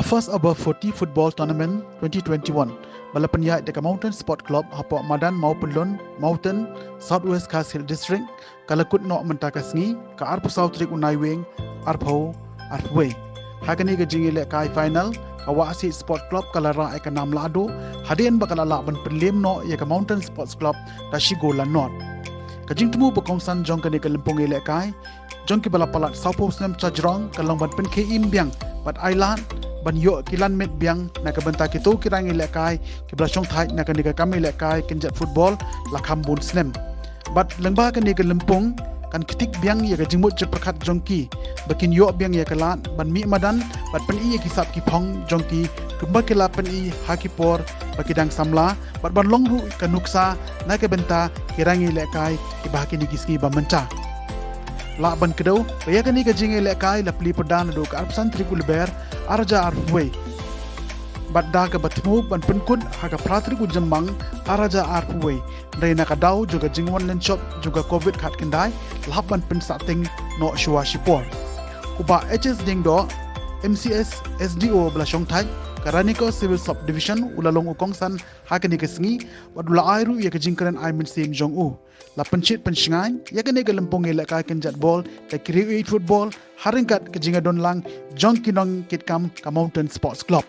Ka first ever 40 football tournament 2021 balapan ya dekat Mountain Sport Club Hapok Madan maupun Mountain Southwest Khas Hill District kalakut no mentakasngi ka arpu South Trik Unaiwing arpo arpwe hakani ke jingile kai final awasi Sport Club kalara ai kanam lado hadian bakalala ban penlim no ya ka Mountain Sports Club Tashigola North kajing temu bekongsan jong kani kalempong ile kai jong ki balapalat Saupos nem Chajrong kalong ban pen ke imbiang bat island ban yo kilan met biang na kabanta kito kirang ilekai ki blasong thai na kanika kami ilekai kenjat football lakham bun snem bat lengba kanika lempung kan kitik biang ya kajimut jeprakat jongki bakin yo biang ya kalan ban mi madan bat pen i kisap ki phong jongki kumba kila pen i hakipor bakidang samla bat ban longru kanuksa na kabanta kirang ilekai ki bahaki nigiski ba menca la ban kedau ya kani ka jinge le kai la pli padan do ka arsan trikul ber arja arwe badda ka batmu ban penkun haga pratri ku jembang araja arwe reina ka dau juga jingwan len shop juga covid khat kendai la ban pen sating no shwa shipor uba hs ding do mcs sdo bla shong thai Karaniko Civil Subdivision ulalong ukongsan hakani kesngi wadula airu ya kejingkran aimin sim jong u la pencit pensingai ya kene galempong ila ka kenjat ball ka create football haringkat kejingadon lang jong kinong kitkam ka Mountain Sports Club.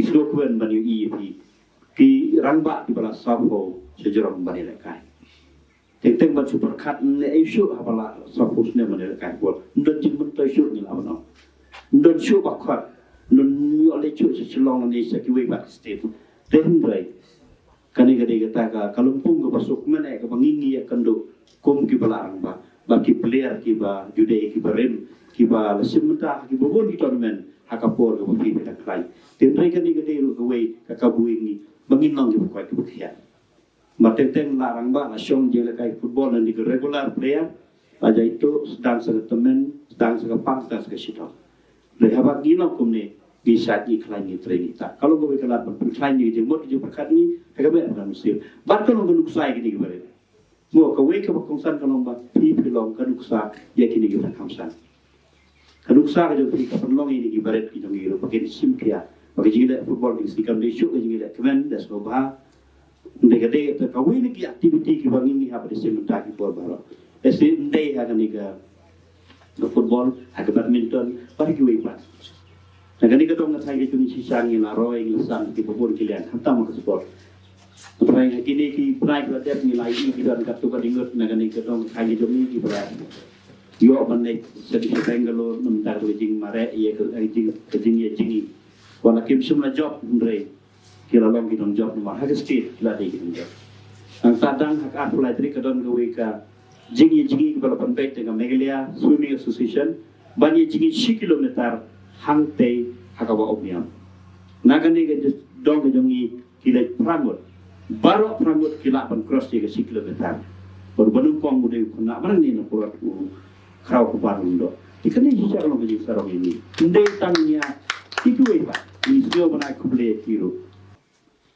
slogan bani EP ki rangba di bala sapo sejurang bani lekai teng ban super kat ne isu apala sapo ne bani lekai bol ndon jing mun to isu ni lawan ndon isu bakhat ndon yo le isu selong ni sekiwe bak state ten dai kani gade kata ka kalumpung ko pasuk mene ka bangingi kando kum ki bala rangba baki player ki ba jude ki ba rem ki ba simta ki bobon ki tournament hakapor ko fi ta klai ten dai kani gade ru ko we ka kabuing ni bangin nong ki ko ki bukhia mateng larang ba nasyong je kai football dan di regular player aja itu sedang segetemen sedang segepang sedang segesito le habak gino kumne bisa iklan ni training ta kalau gue kelar berklaim ni je mot je berkat ni kagabe kan musim bat kalau gue nuksai gini gue mo ka we ka bakongsan kalau ba pi pilong kan nuksa ya kini gue kamsan kan nuksa ka jo pi ka penlong ini ki baret ki jongi ro pakai sim kia pakai jingile football di sikam de show jingile kemen das ko ba ndegade ka we ni ki activity ki bangi ni ha pada sim ta ki por baro esi ndei ha kan ni ka football ha ka badminton pari ki we pas nagani ka dong ngasai ke tuni sisang ni naroi ngisan ki popor kilian hantam ka sport Pernah kini ki pernah belajar nilai ini dan kartu kadingut nagani ka dong ngasai ke tuni ki berat yo manne sedih Bangalore mentar jing mare ye ke jing ye jingi wana kim sumla job ndre kila long ki dong job ma ha state kila de ki job ang tadang hak apply tri ka dong gawe ka jingi jingi ki balapan baik dengan Megalia Swimming Association bani jingi 6 kilometer hangte hakawa omiam nagani ke dong ke jongi kila pramut baro pramut kila ban cross je ke 6 kilometer berbanu kong bude kena barang ni nak buat krau ke barundo ikani sisa kalau ke sarong ini ndai tangnya tikwe ba ni sio bana kuble tiro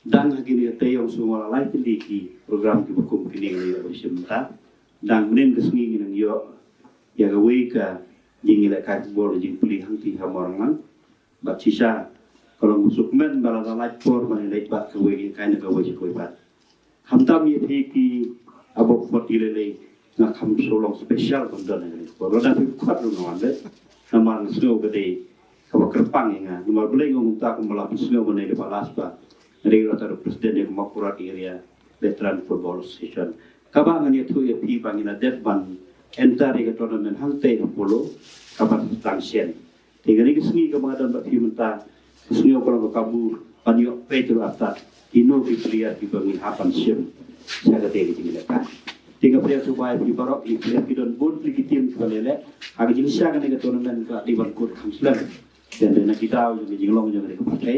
dan hagini tayong semua lai tiliki program ki bukum kini ni osimta dan menen kesengi nang yo ya gawe ka jingi la kai bol jing puli hangti hamorangan bat sisa kalau musuk men bala light por man leit bat gawe kai na gawe ko bat hamtam ye ki abok fotilele na kam solong special bondon ni ko roda fi kwat no ande namang snow gede ka kerpang nga nomor boleh ngomong ta ko mala snow bone de balas ba dari rata presiden yang makurat area veteran football association kabangan ye tu ye pi bangina defban entare ke tournament hangte polo kabar tangsian tiga ni kesini kemadan bak himta kesini orang kabu panio petro atat ino ki player ki bangi hapan sim saya kata di lekat tiga player supaya di barok di player ki don bon li tim kalele agi jing sia kan ke tournament ka di barkut kamslan dan dena kita juga jinglong juga ke pakai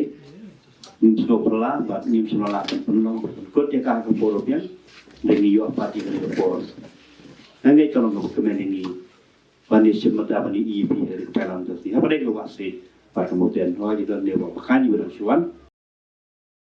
nim sno perla bat nim sno la penong kut ya ka ke poro pian dengan yo apati ke poro nangai kalau ngok kemen ini bani semata bani EP dari pelan terus apa dia wasi pada kemudian lagi dan dia bakal juga suan